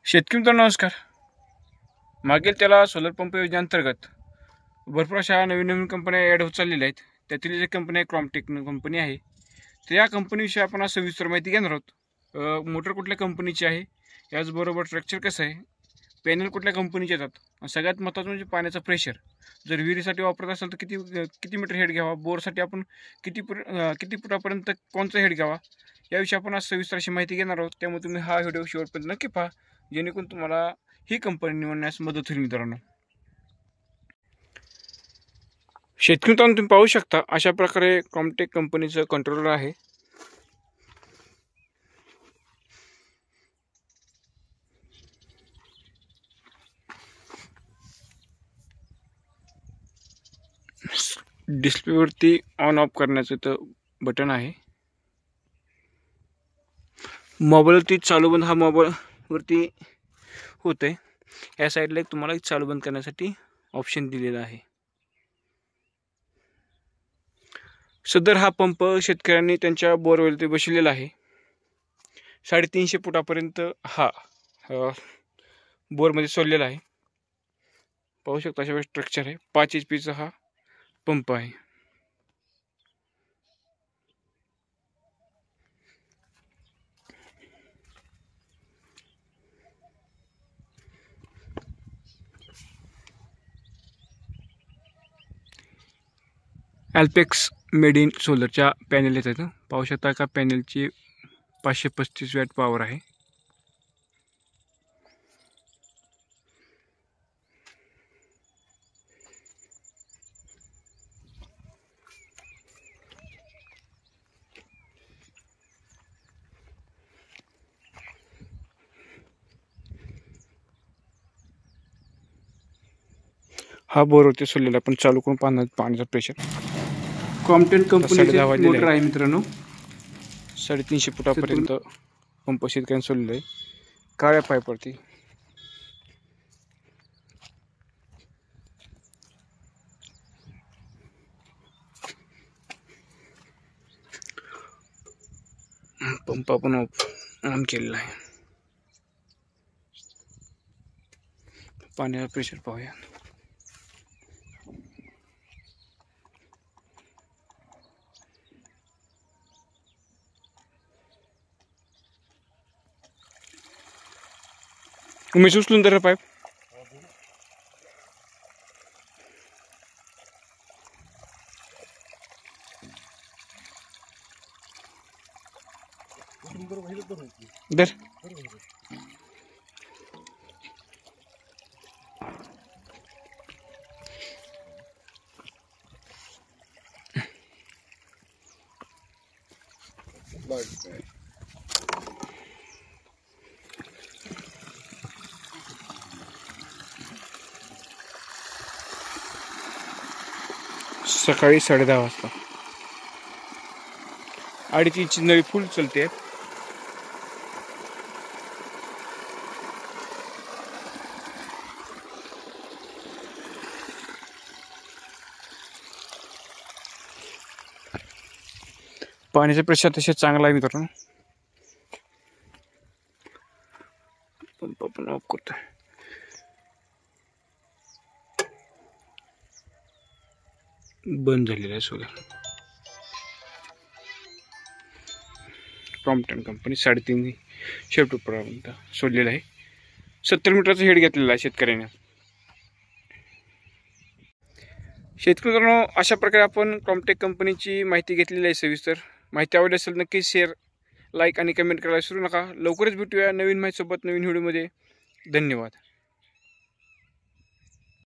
शेतकरी मित्रांनो नमस्कार. मागील त्याला सोलर पंप योजनेअंतर्गत भरपूर अशा नवीन कंपन्या ॲड होत चाललेल्या आहेत. त्यातील एक कंपनी क्रॉमटेक कंपनी आहे. तर या कंपनीविषयी आपण आज सविस्तर माहिती घेणार आहोत. मोटर कुठल्या कंपनीची आहे, याचबरोबर स्ट्रक्चर कसं आहे, पॅनल कुठल्या कंपनीचे येतात, सगळ्यात महत्त्वाचं म्हणजे पाण्याचा प्रेशर. जर विहिरीसाठी वापरत असेल तर किती मीटर हेड घ्यावा, बोरसाठी आपण किती फुटापर्यंत कोणचा हेड घ्यावा, याविषयी आपण आज सविस्तर अशी माहिती घेणार आहोत. त्यामुळे तुम्ही हा व्हिडिओ शेवटपर्यंत नक्की पहा, जेणेकरून तुम्हाला ही कंपनी निवडण्यास मदत होईल. मित्रांनो, शेतकरी मित्रांनो तुम्ही पाहू शकता अशा प्रकारे क्रॉमटेक कंपनीचं कंट्रोलर आहे. डिस्प्लेवरती ऑन ऑफ करण्याचं इथं बटन आहे. मोबाईलवरती चालू बंद हा मोबाईलवरती होते. या साईडला एक तुम्हाला चालू बंद करण्यासाठी ऑप्शन दिलेला आहे. सदर हा पंप शेतकऱ्यांनी त्यांच्या बोरवेलवरती बसवलेला आहे. 350 फुटापर्यंत हा बोरमध्ये सोडलेला आहे. पाहू शकता अशा स्ट्रक्चर आहे. 5 HP हा पंप आहे. अल्पेक्स मेड इन सोलरच्या पॅनल येतात. पाहू शकता का पॅनलची 535 वॅट पॉवर आहे. हा बोरवरती सोडलेला पण चालू करून पाण्याचा प्रेशर. क्रॉमटेक कंपनीचे मोटर आहे मित्रांनो. 350 फुटापर्यंत पंप शेतकऱ्यांनी सोडलेला आहे. काळ्या पाईपवरती पंप आपण ऑन केलेला आहे. पाण्याचा प्रेशर पाहूया. उमेश उचलून तर पाईप. दर सकाळी 10:30 वाजता 2.5 इंची नळी फुल चलते. पाण्याचा प्रेशर तसे चांगला आहे मित्रांनो. पंप पण ऑफ करतोय. बंद झालेला आहे सोलर. क्रॉमटेक कंपनी 350 फुटापर्यंत सोडलेला आहे. 70 मीटरचा हेड घेतलेला आहे शेतकऱ्याने. शेतकरी मित्रांनो, अशा प्रकारे आपण क्रॉमटेक कंपनीची माहिती घेतलेली आहे सविस्तर. माहिती आवडली असेल नक्की शेअर, लाईक आणि कमेंट करायला विसरू नका. लवकरच भेटूया नवीन माहितीसोबत नवीन व्हिडिओमध्ये. धन्यवाद.